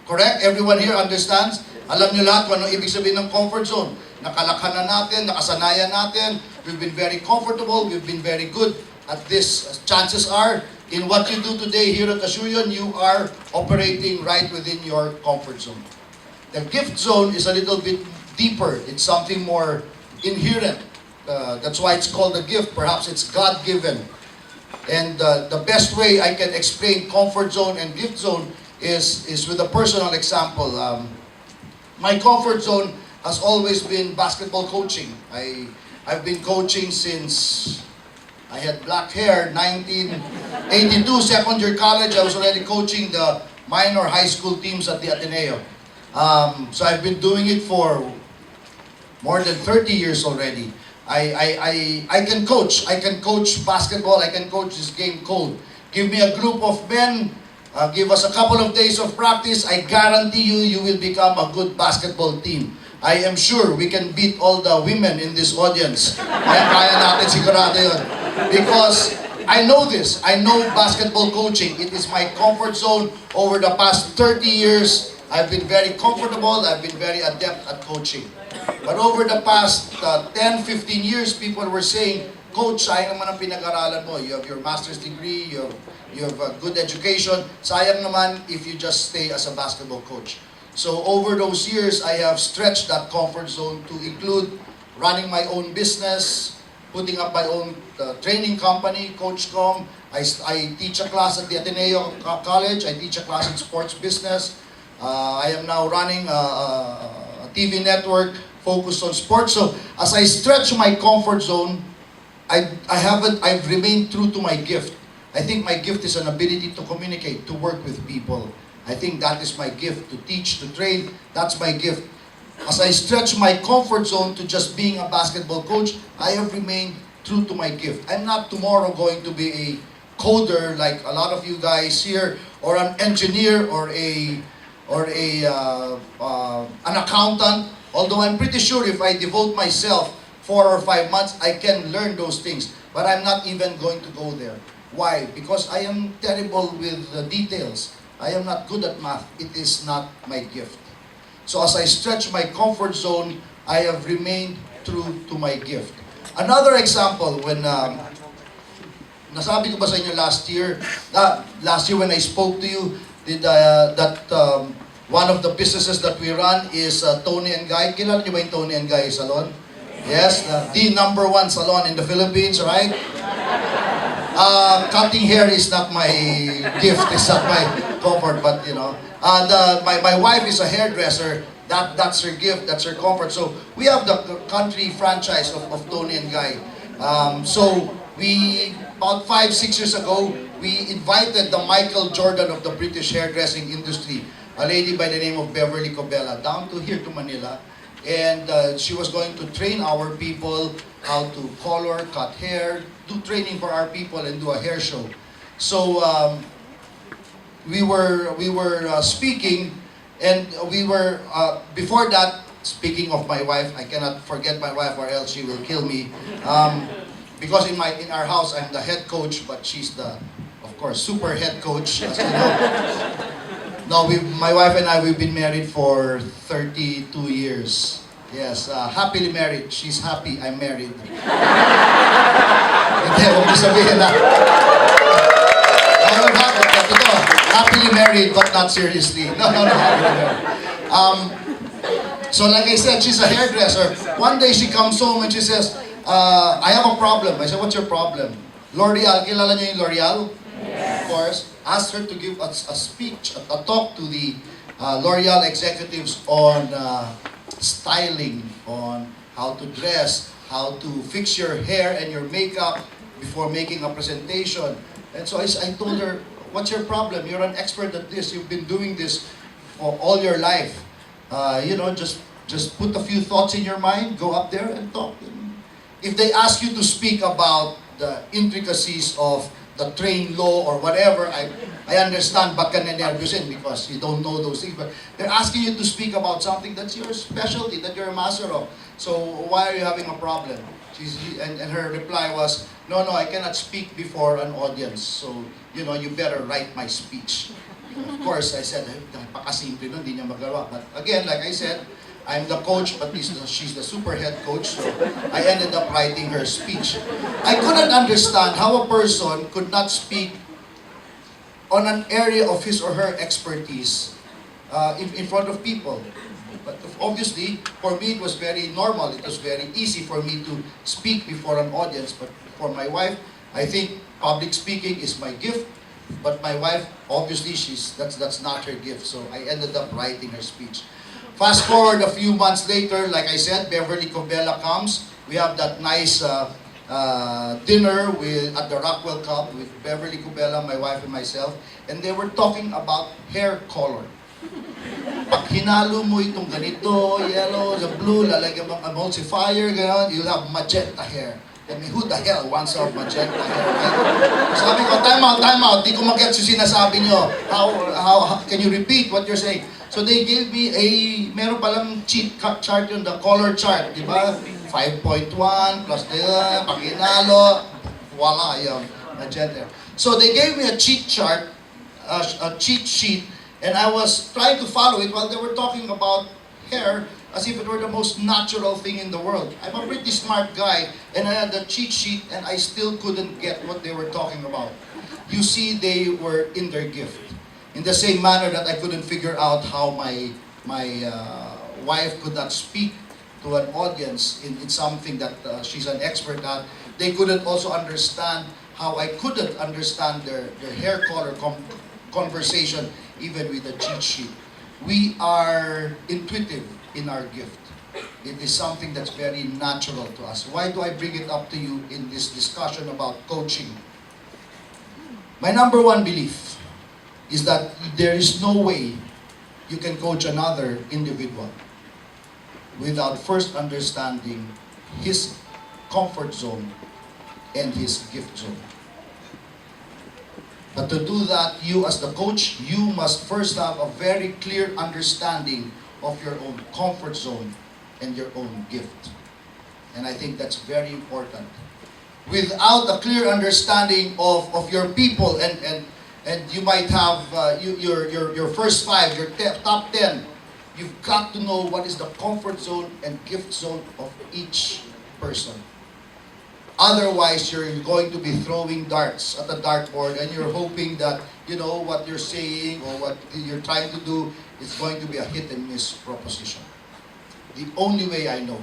Correct? Everyone here understands? Alam niyo lahat kung ano ibig sabihin ng comfort zone. Nakalakhan na natin, nakasanayan natin, we've been very comfortable, we've been very good at this. Chances are, in what you do today here at Asurion, you are operating right within your comfort zone. The gift zone is a little bit deeper. It's something more inherent. That's why it's called a gift. Perhaps it's God-given. And the best way I can explain comfort zone and gift zone is with a personal example. My comfort zone has always been basketball coaching. I've been coaching since I had black hair, 1982, second year college. I was already coaching the minor high school teams at the Ateneo. So I've been doing it for more than 30 years already. I can coach. I can coach basketball. I can coach this game cold. Give me a group of men. Give us a couple of days of practice. I guarantee you, you will become a good basketball team. I am sure we can beat all the women in this audience. Kaya natin sigurado yun. Because I know this. I know basketball coaching. It is my comfort zone. Over the past 30 years, I've been very comfortable. I've been very adept at coaching. But over the past 10, 15 years, people were saying, Coach, sayang naman ang pinag-aralan mo. You have your master's degree, you have a good education. Sayang naman if you just stay as a basketball coach. So over those years, I have stretched that comfort zone to include running my own business, putting up my own training company, Coach.com. I teach a class at the Ateneo College. I teach a class in sports business. I am now running a TV network focused on sports. So as I stretch my comfort zone, I've remained true to my gift. I think my gift is an ability to communicate, to work with people. I think that is my gift, to teach, to train. That's my gift. As I stretch my comfort zone to just being a basketball coach, I have remained true to my gift. I'm not tomorrow going to be a coder like a lot of you guys here, or an engineer, or an accountant. Although I'm pretty sure if I devote myself 4 or 5 months, I can learn those things. But I'm not even going to go there. Why? Because I am terrible with the details. I am not good at math. It is not my gift. So as I stretch my comfort zone, I have remained true to my gift. Another example, when nasabi ko ba sa inyo last year when I spoke to you, that one of the businesses that we run is Tony and Guy. Kilala niyo ba yung Tony and Guy Salon? Yes, the number 1 salon in the Philippines, right? Cutting hair is not my gift, it's not my comfort, but you know. My wife is a hairdresser. That's her gift, that's her comfort. So we have the country franchise of Tony and Guy. So we, about 5-6 years ago, we invited the Michael Jordan of the British hairdressing industry, a lady by the name of Beverly Cobella, down to here to Manila. And she was going to train our people how to color, cut hair, do training for our people, and do a hair show. So we were speaking, and we were before that. Speaking of my wife, I cannot forget my wife, or else she will kill me. Because in our house, I'm the head coach, but she's the, of course, super head coach. As you know. No, my wife and I, we've been married for 32 years. Yes, happily married. She's happy I'm married. Hindi, huwag niyo sabihin na. Ito, happily married but not seriously. No, happily married. So like I said, she's a hairdresser. One day she comes home and she says, I have a problem. I said, what's your problem? L'Oreal, kilala niyo yung L'Oreal? Of course. Asked her to give a speech, a talk to the L'Oreal executives on styling, on how to dress, how to fix your hair and your makeup before making a presentation. And so I told her, what's your problem? You're an expert at this. You've been doing this for all your life. Just put a few thoughts in your mind, go up there and talk. If they ask you to speak about the intricacies of the train law or whatever, I understand ba't ka nanervyusin because you don't know those things. But they're asking you to speak about something that's your specialty, that you're a master of. So why are you having a problem? And her reply was, no, I cannot speak before an audience. So, you better write my speech. Of course, I said, napakasimple nun, hindi niya magawa. But again, like I said, I'm the coach, but she's the super head coach, so I ended up writing her speech. I couldn't understand how a person could not speak on an area of his or her expertise in front of people. But obviously, for me, it was very normal. It was very easy for me to speak before an audience. But for my wife, I think public speaking is my gift. But my wife, obviously, that's not her gift. So I ended up writing her speech. Fast forward a few months later, like I said, Beverly Cobela comes. We have that nice dinner at the Rockwell Cup with Beverly Cobela, my wife, and myself. And they were talking about hair color. Pag hinalo mo itong ganito, yellow, the blue, lalagyan mong emulsifier, gano'n, you'll have magenta hair. I mean, who the hell wants to have magenta hair, right? Sabi ko, time out, di ko mag-get yung sinasabi nyo. How can you repeat what you're saying? So they gave me meron palang cheat chart yun, the color chart, di ba? 5.1 plus pag hinalo, voila, yung magenta. So they gave me a cheat chart, a cheat sheet, and I was trying to follow it while they were talking about hair as if it were the most natural thing in the world. I'm a pretty smart guy, and I had the cheat sheet, and I still couldn't get what they were talking about. You see, they were in their gift. In the same manner that I couldn't figure out how my wife could not speak to an audience in something that she's an expert at, they couldn't also understand how I couldn't understand their hair color conversation even with a cheat sheet. We are intuitive in our gift. It is something that's very natural to us. Why do I bring it up to you in this discussion about coaching? My number one belief is that there is no way you can coach another individual without first understanding his comfort zone and his gift zone. But to do that, you as the coach, you must first have a very clear understanding of your own comfort zone and your own gift. And I think that's very important. Without a clear understanding of your people, and you might have your first five, your top 10, you've got to know what is the comfort zone and gift zone of each person. Otherwise, you're going to be throwing darts at the dartboard and you're hoping that, you know, what you're saying or what you're trying to do is going to be a hit and miss proposition. The only way I know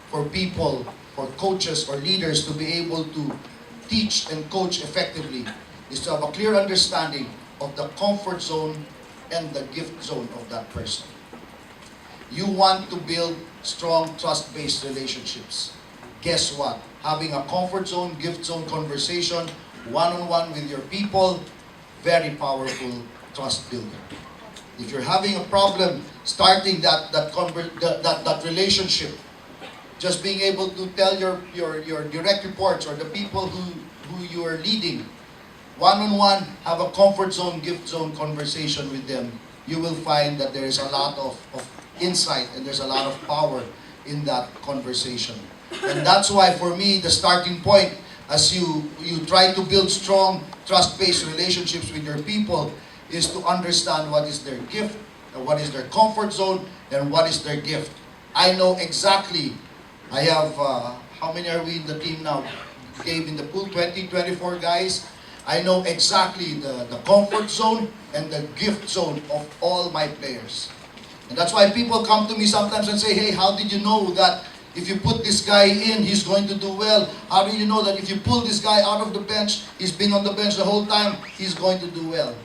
for people, for coaches or leaders to be able to teach and coach effectively is to have a clear understanding of the comfort zone and the gift zone of that person. You want to build strong trust-based relationships. Guess what? Having a comfort zone, gift zone conversation, one-on-one with your people, very powerful trust builder. If you're having a problem starting that relationship, just being able to tell your direct reports or the people who you are leading, one-on-one, have a comfort zone, gift zone conversation with them, you will find that there is a lot of insight and there's a lot of power in that conversation. And that's why for me, the starting point as you try to build strong trust-based relationships with your people is to understand what is their gift, what is their comfort zone, and what is their gift. I know exactly, I have, how many are we in the team now? Gabe in the pool, 20, 24 guys. I know exactly the comfort zone and the gift zone of all my players. And that's why people come to me sometimes and say, hey, how did you know that if you put this guy in, he's going to do well? How do you know that if you pull this guy out of the bench, he's been on the bench the whole time, he's going to do well?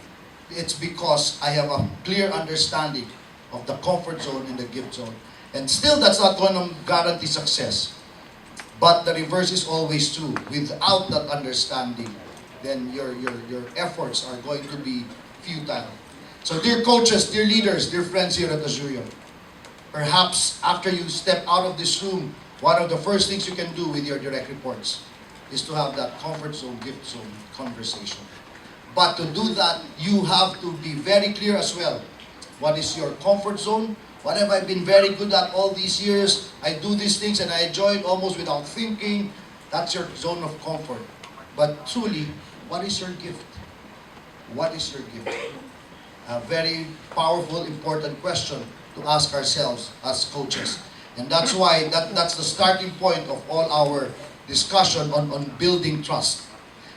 It's because I have a clear understanding of the comfort zone and the gift zone. And still, that's not going to guarantee success. But the reverse is always true. Without that understanding, then your efforts are going to be futile. So dear coaches, dear leaders, dear friends here at Asurion, perhaps after you step out of this room, one of the first things you can do with your direct reports is to have that comfort zone, gift zone conversation. But to do that, you have to be very clear as well. What is your comfort zone? What have I been very good at all these years? I do these things and I enjoy it almost without thinking. That's your zone of comfort. But truly, what is your gift? What is your gift? a very powerful, important question to ask ourselves as coaches. And that's why that's the starting point of all our discussion on building trust.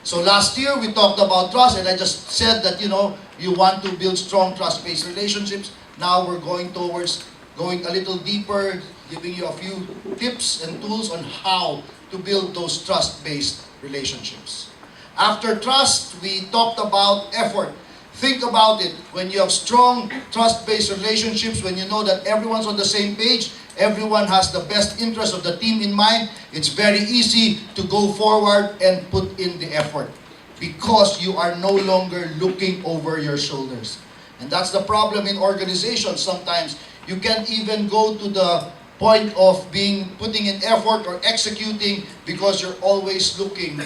So last year we talked about trust, and I just said that you want to build strong trust-based relationships. Now we're going towards going a little deeper, giving you a few tips and tools on how to build those trust-based relationships. After trust, we talked about effort. Think about it. When you have strong trust-based relationships, when you know that everyone's on the same page, everyone has the best interest of the team in mind, it's very easy to go forward and put in the effort because you are no longer looking over your shoulders. And that's the problem in organizations sometimes. You can't even go to the point of putting in effort or executing because you're always looking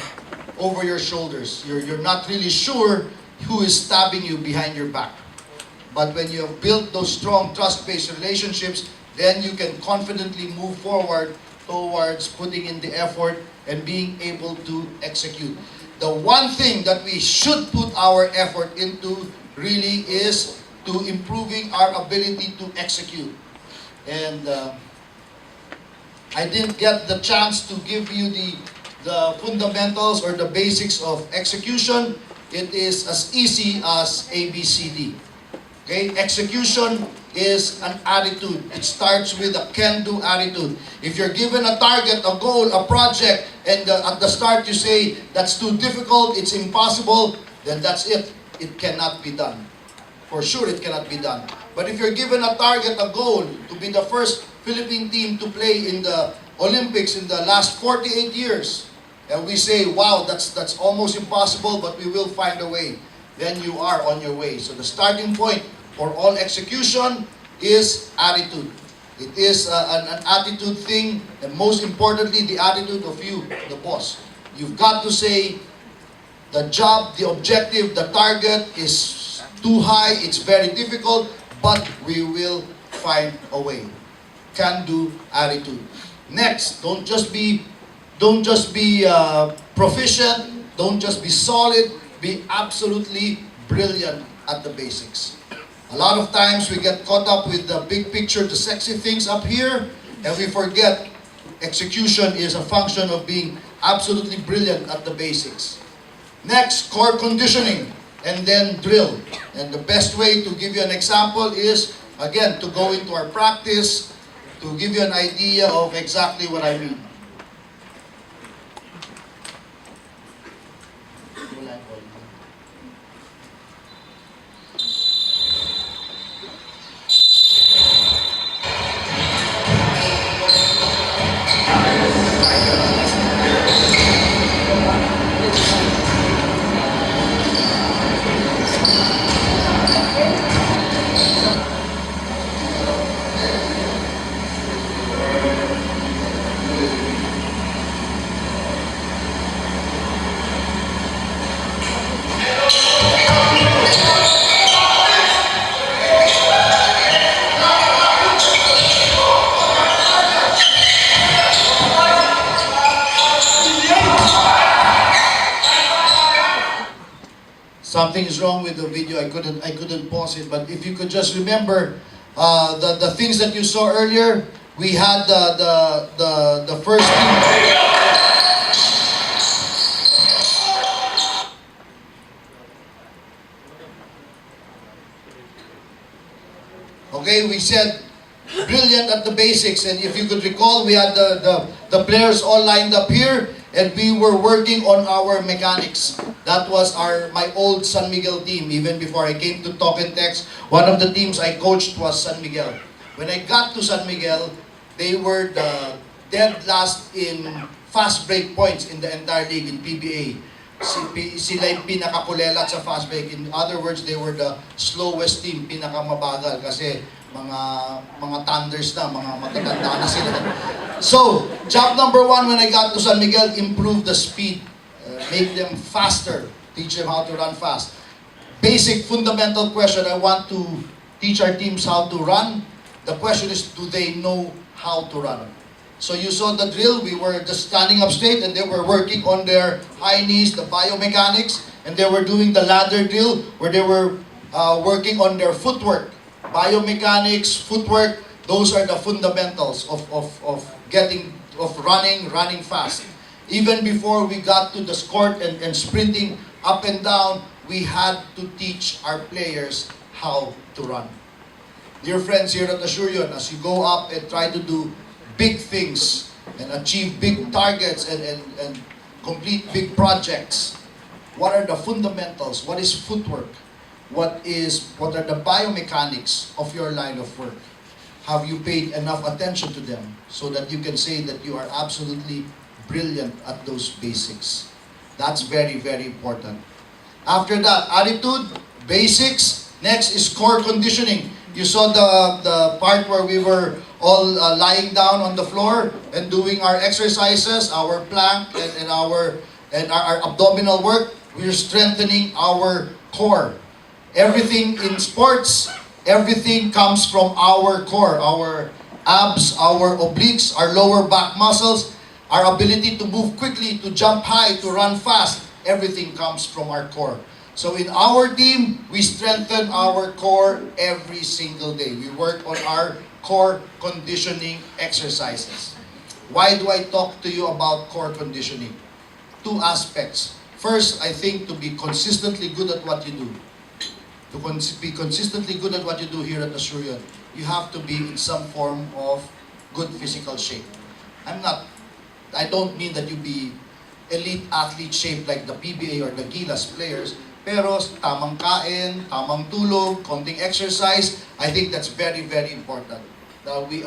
over your shoulders. You're not really sure who is stabbing you behind your back. But when you have built those strong trust-based relationships, then you can confidently move forward towards putting in the effort and being able to execute. The one thing that we should put our effort into really is to improving our ability to execute. And I didn't get the chance to give you the fundamentals or the basics of execution. It is as easy as ABCD. Okay? Execution is an attitude. It starts with a can-do attitude. If you're given a target, a goal, a project, and at the start you say, that's too difficult, it's impossible, then that's it. It cannot be done. For sure, it cannot be done. But if you're given a target, a goal, to be the first Philippine team to play in the Olympics in the last 48 years, and we say, wow, that's almost impossible, but we will find a way, then you are on your way. So the starting point for all execution is attitude. It is an attitude thing, and most importantly, the attitude of you, the boss. You've got to say, the job, the objective, the target is too high, it's very difficult, but we will find a way. Can-do attitude. Next, don't just be proficient, don't just be solid, be absolutely brilliant at the basics. A lot of times we get caught up with the big picture, the sexy things up here, and we forget execution is a function of being absolutely brilliant at the basics. Next, core conditioning, and then drill. And the best way to give you an example is, again, to go into our practice, to give you an idea of exactly what I mean. Something is wrong with the video. I couldn't pause it. But if you could just remember the things that you saw earlier. We had the first team. Okay, we said brilliant at the basics, and if you could recall, we had the players all lined up here, and we were working on our mechanics. That was my old San Miguel team. Even before I came to Talk and Text, one of the teams I coached was San Miguel. When I got to San Miguel, they were the dead last in fast break points in the entire league in PBA. Sila yung pinakakulelat sa fast break. In other words, they were the slowest team, pinakamabagal kasi mga thunders na, mga matatanda na sila. So, job number one when I got to San Miguel, improve the speed. Make them faster. Teach them how to run fast. Basic fundamental question, I want to teach our teams how to run. The question is, do they know how to run? So you saw the drill. We were just standing up straight and they were working on their high knees, the biomechanics, and they were doing the ladder drill where they were working on their footwork. Biomechanics, footwork, those are the fundamentals of running fast. Even before we got to the court and sprinting up and down, we had to teach our players how to run. Dear friends here at Asurion, as you go up and try to do big things and achieve big targets and complete big projects, what are the fundamentals? What is footwork? What are the biomechanics of your line of work? Have you paid enough attention to them so that you can say that you are absolutely brilliant at those basics? That's very, very important. After that, attitude, basics. Next is core conditioning. You saw the part where we were all lying down on the floor and doing our exercises, our plank and our abdominal work. We're strengthening our core. Everything in sports, everything comes from our core, our abs, our obliques, our lower back muscles, our ability to move quickly, to jump high, to run fast. Everything comes from our core. So in our team, we strengthen our core every single day. We work on our core conditioning exercises. Why do I talk to you about core conditioning? Two aspects. First, I think to be consistently good at what you do. To be consistently good at what you do here at Asurion, you have to be in some form of good physical shape. I don't mean that you be elite athlete shape like the PBA or the Gilas players, pero tamang kain, tamang tulog, konting exercise, I think that's very, very important. That we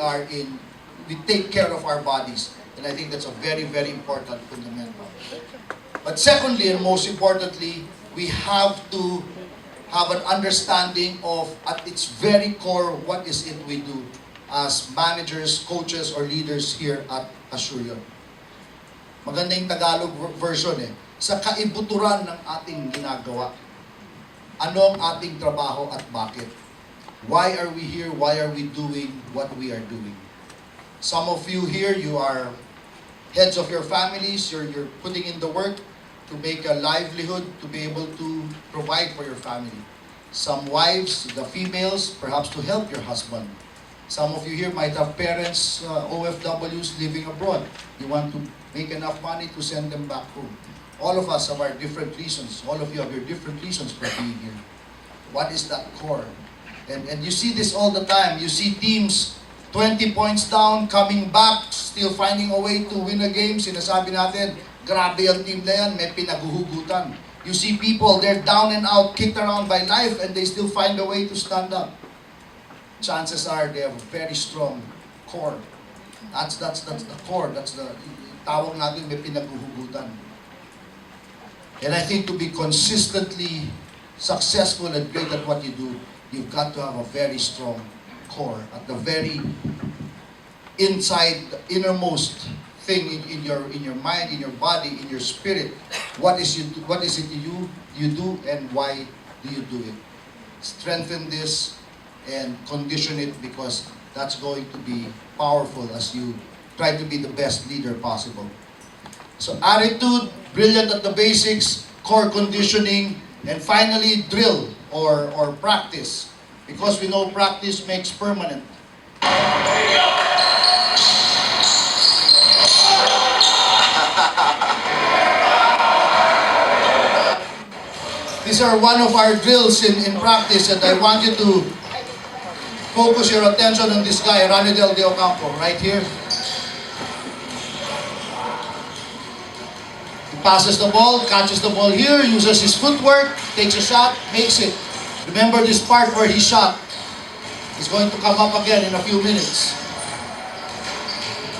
take care of our bodies, and I think that's a very, very important fundamental. But secondly, and most importantly, we have to have an understanding of, at its very core, what is it we do as managers, coaches, or leaders here at Asurion. Maganda yung Tagalog version eh. Sa kaibuturan ng ating ginagawa, ano ang ating trabaho at bakit? Why are we here? Why are we doing what we are doing? Some of you here, you are heads of your families, you're putting in the work to make a livelihood, to be able to provide for your family. Some wives, the females, perhaps to help your husband. Some of you here might have parents, OFWs living abroad. You want to make enough money to send them back home. All of us have our different reasons. All of you have your different reasons for being here. What is that core? And you see this all the time. You see teams 20 points down, coming back, still finding a way to win a game. Sinasabi natin, grabe ang team na yan, may pinaguhugutan. You see people, they're down and out, kicked around by life, and they still find a way to stand up. Chances are they have a very strong core. That's the core. That's the tawag natin, may pinaguhugutan. And I think to be consistently successful and great at what you do, you've got to have a very strong core at the very inside, the innermost thing in your mind, in your body, in your spirit. What is it you do and why do you do it? Strengthen this and condition it, because that's going to be powerful as you try to be the best leader possible. So attitude, brilliant at the basics, core conditioning, and finally drill or practice. Because we know practice makes permanent. These are one of our drills in practice, and I want you to focus your attention on this guy, Ranidel De Ocampo, right here. He passes the ball, catches the ball here, uses his footwork, takes a shot, makes it. Remember this part where he shot. He's going to come up again in a few minutes.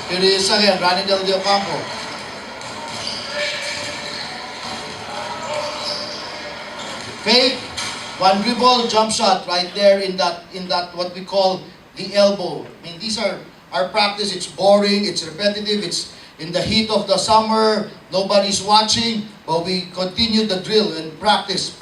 Here he is again, Ranidel De Ocampo. Fake, one dribble, jump shot right there in that what we call the elbow. I mean, these are our practice. It's boring, it's repetitive, it's in the heat of the summer, nobody's watching, but we continue the drill and practice.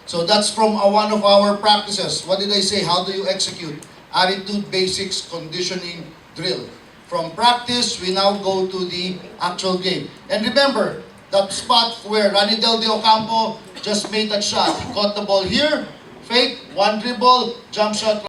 So that's from one of our practices. What did I say? How do you execute? Attitude, basics, conditioning, drill. From practice, we now go to the actual game. And remember, that spot where Ranidel De Ocampo just made that shot. He caught the ball here, fake, one dribble, jump shot.